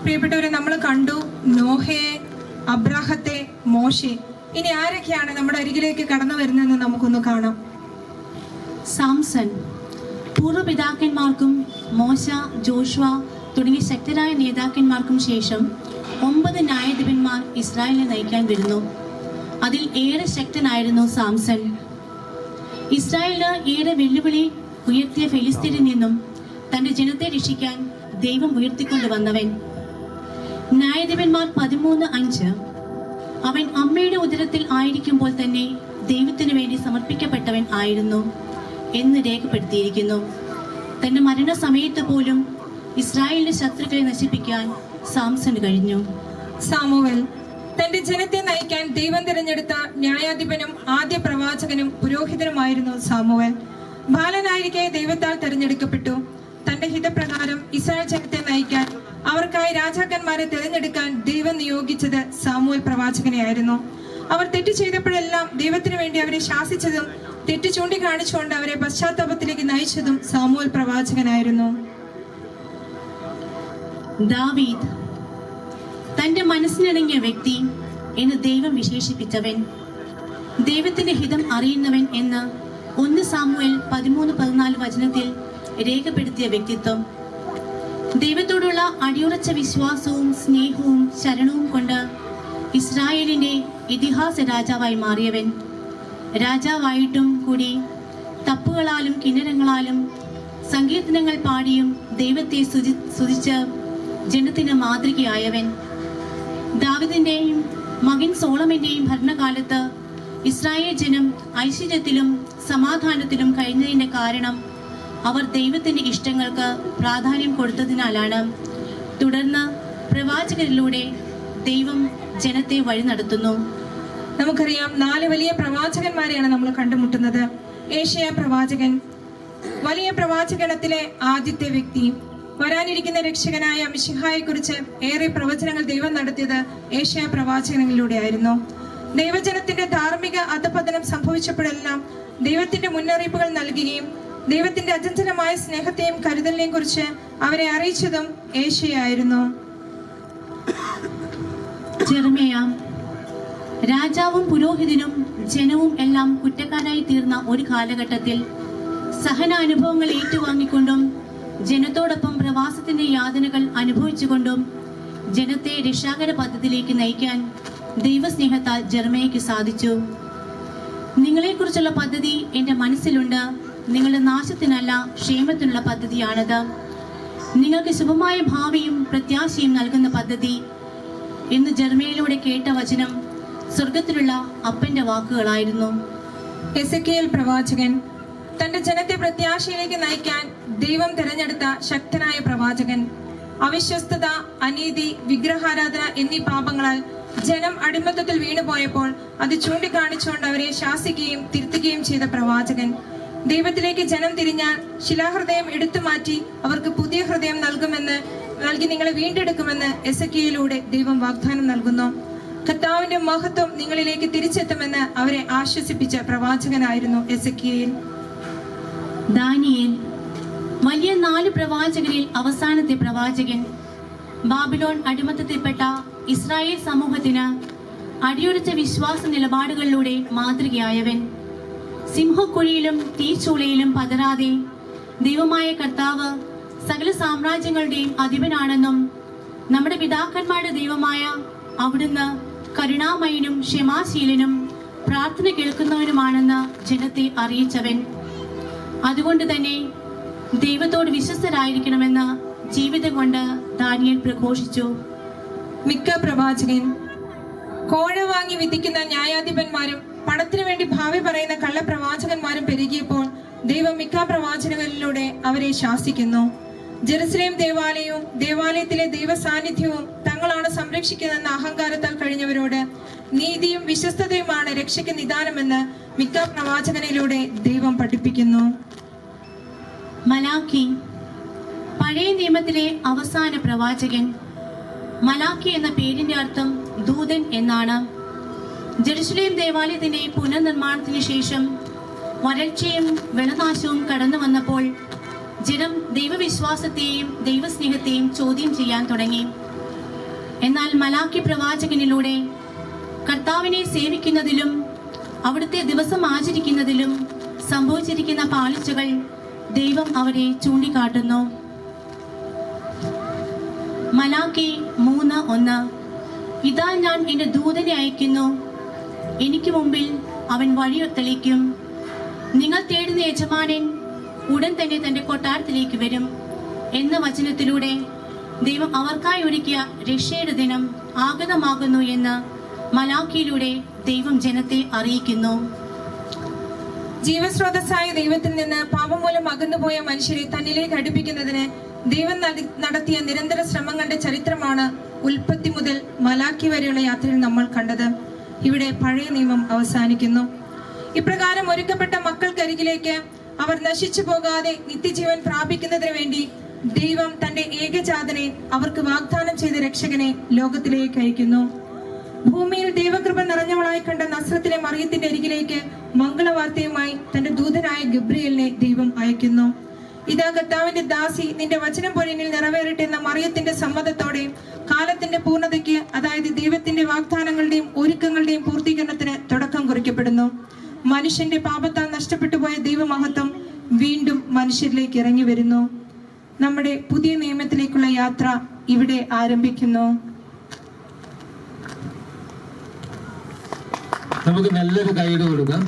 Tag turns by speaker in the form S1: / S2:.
S1: പ്രിയപ്പെട്ടവരെ, നമ്മൾ കണ്ടു നോഹയെ, അബ്രാഹത്തെ, മോശെ. ഇനി ആരൊക്കെയാണ് നമ്മുടെ അരികിലേക്ക് കടന്നു വരുന്നതെന്ന് നമുക്കൊന്ന് കാണാം.
S2: സാംസൺ. പൂർവ്വപിതാക്കന്മാർക്കും മോശ, ജോഷുവ തുടങ്ങിയ ശക്തരായ നേതാക്കന്മാർക്കും ശേഷം 9 ന്യായാധിപന്മാർ ഇസ്രായേലിനെ നയിക്കാൻ വരുന്നു. അതിൽ ഏറെ ശക്തനായിരുന്നു സാംസൺ. ഇസ്രായേലിന് ഏറെ വെല്ലുവിളി ഉയർത്തിയ ഫെലിസ്തീനിൽ നിന്നും തന്റെ ജനത്തെ രക്ഷിക്കാൻ ദൈവം ഉയർത്തിക്കൊണ്ടുവന്നവൻ. ന്യായാധിപന്മാർ 13:5 അവൻ അമ്മയുടെ ഉദരത്തിൽ ആയിരിക്കുമ്പോൾ തന്നെ ദൈവത്തിനു വേണ്ടി സമർപ്പിക്കപ്പെട്ടവൻ ആയിരുന്നു എന്ന് രേഖപ്പെടുത്തിയിരിക്കുന്നു. തന്റെ മരണസമയത്ത് പോലും ഇസ്രായേലിന്റെ ശത്രുക്കളെ നശിപ്പിക്കാൻ സാംസന് കഴിഞ്ഞു.
S1: സാമുവേൽ തന്റെ ജനത്തെ നയിക്കാൻ ദൈവം തിരഞ്ഞെടുത്ത ന്യായാധിപനും ആദ്യ പ്രവാചകനും പുരോഹിതനുമായിരുന്നു സാമുവേൽ. ബാലനായിരിക്കെ ദൈവത്താൽ തിരഞ്ഞെടുക്കപ്പെട്ടു. തന്റെ ഹിതപ്രകാരം ഇസ്രായേൽ ജനത്തെ നയിക്കാൻ, അവർക്കായി രാജാക്കന്മാരെ തിരഞ്ഞെടുക്കാൻ ദൈവം നിയോഗിച്ചത് സാമുവേൽ പ്രവാചകനെയായിരുന്നു. അവർ തെറ്റ് ചെയ്തപ്പോഴെല്ലാം ദൈവത്തിനു വേണ്ടി അവരെ ശാസിച്ചതും തെറ്റ് ചൂണ്ടിക്കാണിച്ചുകൊണ്ട് അവരെ പശ്ചാത്താപത്തിലേക്ക് നയിച്ചതും സാമുവേൽ പ്രവാചകനായിരുന്നു.
S2: ദാവീദ് തന്റെ മനസ്സിനിണങ്ങിയ വ്യക്തി എന്ന് ദൈവം വിശേഷിപ്പിച്ചവൻ, ദൈവത്തിന്റെ ഹിതം അറിയുന്നവൻ എന്ന് 1 സാമുവേൽ 13-14 വചനത്തിൽ രേഖപ്പെടുത്തിയ വ്യക്തിത്വം. ദൈവത്തോടുള്ള അടിയുറച്ച വിശ്വാസവും സ്നേഹവും ശരണവും കൊണ്ട് ഇസ്രായേലിന്റെ ഇതിഹാസ രാജാവായി മാറിയവൻ. രാജാവായിട്ടും കൂടി തപ്പുകളാലും കിന്നരങ്ങളാലും സങ്കീർത്തനങ്ങൾ പാടിയും ദൈവത്തെ സ്തുതിച്ച് ജനത്തിന് മാതൃകയായവൻ. ദാവീദിന്റെയും മകൻ സോളമന്റെയും ഭരണകാലത്ത് ഇസ്രായേൽ ജനം ഐശ്വര്യത്തിലും സമാധാനത്തിലും കഴിഞ്ഞതിന്റെ കാരണം അവർ ദൈവത്തിന്റെ ഇഷ്ടങ്ങൾക്ക് പ്രാധാന്യം കൊടുത്തതിനാലാണ്. തുടർന്ന് പ്രവാചകരിലൂടെ ദൈവം ജനത്തെ വഴി നടത്തുന്നു.
S1: നമുക്കറിയാം, 4 വലിയ പ്രവാചകന്മാരെയാണ് നമ്മൾ കണ്ടുമുട്ടുന്നത്. ഏശയ്യാ പ്രവാചകൻ, വലിയ പ്രവാചകണത്തിലെ ആദ്യത്തെ വ്യക്തി. വരാനിരിക്കുന്ന രക്ഷകനായ മിശിഹായെ കുറിച്ച് ഏറെ പ്രവചനങ്ങൾ ദൈവം നടത്തിയത് ഏശയ്യാ പ്രവാചകനിലൂടെ ആയിരുന്നു. ദൈവജനത്തിന്റെ ധാർമ്മിക അധപതനം സംഭവിച്ചപ്പോഴെല്ലാം ദൈവത്തിന്റെ മുന്നറിയിപ്പുകൾ നൽകുകയും ദൈവത്തിന്റെ അചഞ്ചലമായ സ്നേഹത്തെയും കരുതലിനെയും കുറിച്ച് അവരെ അറിയിച്ചതും ഏശയ്യായിരുന്നു.
S2: ജെറമ്യാ. രാജാവും പുരോഹിതനും ജനവും എല്ലാം കുറ്റക്കാരായി തീർന്ന ഒരു കാലഘട്ടത്തിൽ സഹനാനുഭവങ്ങൾ ഏറ്റുവാങ്ങിക്കൊണ്ടും ജനത്തോടൊപ്പം പ്രവാസത്തിന്റെ യാതനകൾ അനുഭവിച്ചുകൊണ്ടും ജനത്തെ രക്ഷാകര പദ്ധതിയിലേക്ക് നയിക്കാൻ ദൈവസ്നേഹത്താൽ ജെറമ്യായ്ക്ക് സാധിച്ചു. നിങ്ങളെക്കുറിച്ചുള്ള പദ്ധതി എന്റെ മനസ്സിലുണ്ട്, നിങ്ങളുടെ നാശത്തിനല്ല ക്ഷേമത്തിനുള്ള പദ്ധതിയാണത്. നിങ്ങൾക്ക് ശുഭമായ ഭാവിയും പ്രത്യാശയും നൽകുന്ന പദ്ധതി എന്ന് ജെറമ്യയിലൂടെ കേട്ട വചനം സ്വർഗത്തിലുള്ള അപ്പന്റെ വാക്കുകളായിരുന്നു.
S1: എസെക്കിയേൽ പ്രവാചകൻ തന്റെ ജനത്തെ പ്രത്യാശയിലേക്ക് നയിക്കാൻ ദൈവം തിരഞ്ഞെടുത്ത ശക്തനായ പ്രവാചകൻ. അവിശ്വസ്തത, അനീതി, വിഗ്രഹാരാധന എന്നീ പാപങ്ങളാൽ ജനം അടിമത്തത്തിൽ വീണുപോയപ്പോൾ അത് ചൂണ്ടിക്കാണിച്ചുകൊണ്ട് അവരെ ശാസിക്കുകയും തിരുത്തുകയും ചെയ്ത പ്രവാചകൻ. ദൈവത്തിലേക്ക് ജനം തിരിഞ്ഞാൽ ശിലാഹൃദയം എടുത്തു മാറ്റി അവർക്ക് പുതിയ ഹൃദയം നൽകി നിങ്ങളെ വീണ്ടെടുക്കുമെന്ന് എസെക്കിയേലിലൂടെ ദൈവം വാഗ്ദാനം നൽകുന്നു. കർത്താവിന്റെ മഹത്വം നിങ്ങളിലേക്ക് തിരിച്ചെത്തുമെന്ന് അവരെ ആശ്വസിപ്പിച്ച പ്രവാചകനായിരുന്നു എസെക്കിയേൽ.
S2: ദാനിയേൽ വലിയ 4 പ്രവാചകരിൽ അവസാനത്തെ പ്രവാചകൻ. ബാബിലോൺ അടിമത്തത്തിൽപ്പെട്ട ഇസ്രായേൽ സമൂഹത്തിന് അടിയുറച്ച വിശ്വാസ നിലപാടുകളിലൂടെ മാതൃകയായവൻ. സിംഹക്കുഴിയിലും തീച്ചൂളയിലും പതരാതെ ദൈവമായ കർത്താവ് സകല സാമ്രാജ്യങ്ങളുടെയും അധിപനാണെന്നും നമ്മുടെ പിതാക്കന്മാരുടെ ദൈവമായ അവിടുന്ന് കരുണാമയനും ക്ഷമാശീലനും പ്രാർത്ഥന കേൾക്കുന്നവനുമാണെന്ന് ജനത്തെ അറിയിച്ചവൻ. അതുകൊണ്ട് തന്നെ ദൈവത്തോട് വിശ്വസ്തരായിരിക്കണമെന്ന് ജീവിതം കൊണ്ട് ദാനിയേൽ പ്രഘോഷിച്ചു.
S1: മിക്ക പ്രവാചകൻ. കോഴ വാങ്ങി വിധിക്കുന്ന ന്യായാധിപന്മാരും പണത്തിനു വേണ്ടി ഭാവി പറയുന്ന കള്ളപ്രവാചകന്മാരും പെരുകിയപ്പോൾ ദൈവം മിക്ക പ്രവാചകനിലൂടെ അവരെ ശാസിക്കുന്നു. ജെറുസലേം ദേവാലയവും ദേവാലയത്തിലെ ദൈവ സാന്നിധ്യവും തങ്ങളാണ് സംരക്ഷിക്കുന്നതെന്ന അഹങ്കാരത്താൽ കഴിഞ്ഞവരോട് നീതിയും വിശ്വസ്തതയുമാണ് രക്ഷയ്ക്ക് നിദാനമെന്ന് മിക്ക പ്രവാചകനിലൂടെ ദൈവം പഠിപ്പിക്കുന്നു.
S2: മലാക്കി പഴയ നിയമത്തിലെ അവസാന പ്രവാചകൻ. മലാക്കി എന്ന പേരിന്റെ അർത്ഥം ദൂതൻ എന്നാണ്. ജെറുസലേം ദേവാലയത്തിന്റെ പുനർനിർമ്മാണത്തിന് ശേഷം വരൾച്ചയും വെള്ളനാശവും കടന്നു വന്നപ്പോൾ ജനം ദൈവവിശ്വാസത്തെയും ദൈവസ്നേഹത്തെയും ചോദ്യം ചെയ്യാൻ തുടങ്ങി. എന്നാൽ മലാക്കി പ്രവാചകനിലൂടെ കർത്താവിനെ സേവിക്കുന്നതിലും അവിടുത്തെ ദിവസം ആചരിക്കുന്നതിലും സംഭവിച്ചിരിക്കുന്ന പാളിച്ചകൾ ദൈവം അവരെ ചൂണ്ടിക്കാട്ടുന്നു. മലാക്കി 3:1 ഇതാ ഞാൻ എൻ്റെ ദൂതനെ അയക്കുന്നു, എനിക്ക് മുമ്പിൽ അവൻ വഴി തെളിക്കും. നിങ്ങൾ തേടുന്ന യജമാനൻ ഉടൻ തന്നെ തന്റെ കൊട്ടാരത്തിലേക്ക് വരും എന്ന വചനത്തിലൂടെ ദൈവം അവർക്കായി ഒരുക്കിയ രക്ഷയുടെ ദിനം ആഗതമാകുന്നു എന്ന് മലാക്കിയിലൂടെ ദൈവം ജനത്തെ അറിയിക്കുന്നു.
S1: ജീവസ്രോതസ്സായ ദൈവത്തിൽ നിന്ന് പാപം മൂലം അകന്നുപോയ മനുഷ്യരെ തന്നിലേക്ക് അടുപ്പിക്കുന്നതിന് ദൈവം നടത്തിയ നിരന്തര ശ്രമങ്ങളുടെ ചരിത്രമാണ് ഉൽപ്പത്തി മുതൽ മലാക്കി വരെയുള്ള യാത്രയിൽ നമ്മൾ കണ്ടത്. ഇവിടെ പഴയ നിയമം അവസാനിക്കുന്നു. ഇപ്രകാരം ഒരുക്കപ്പെട്ട മക്കൾക്കരികിലേക്ക് അവർ നശിച്ചു പോകാതെ നിത്യജീവൻ പ്രാപിക്കുന്നതിന് വേണ്ടി ദൈവം തന്റെ ഏകജാതനെ അവർക്ക് വാഗ്ദാനം ചെയ്ത രക്ഷകനെ ലോകത്തിലേക്ക് അയക്കുന്നു. ഭൂമിയിൽ ദൈവകൃപ നിറഞ്ഞവളായി കണ്ട നസ്രത്തിലെ മറിയത്തിന്റെ അരികിലേക്ക് മംഗളവാർത്തയുമായി തന്റെ ദൂതനായ ഗബ്രിയേലിനെ ദൈവം അയക്കുന്നു. ഇതാ കർത്താവിന്റെ ദാസി, നിന്റെ വചനം പോലെ എന്നിൽ നിറവേറട്ടെ എന്ന മറിയത്തിന്റെ സമ്മതത്തോടെ കാലത്തിന്റെ പൂർണ്ണതയ്ക്ക്, അതായത് ദൈവത്തിന്റെ വാഗ്ദാനങ്ങളുടെയും ഒരുക്കങ്ങളുടെയും പൂർത്തീകരണത്തിന് തുടക്കം കുറിക്കപ്പെടുന്നു. മനുഷ്യന്റെ പാപത്താൽ നഷ്ടപ്പെട്ടു പോയ ദൈവമഹത്വം വീണ്ടും മനുഷ്യരിലേക്ക് ഇറങ്ങി വരുന്നു. നമ്മുടെ പുതിയ നിയമത്തിലേക്കുള്ള യാത്ര ഇവിടെ ആരംഭിക്കുന്നു.
S3: നമുക്ക് നല്ലൊരു കൈയ്യടി കൊടുക്കാം.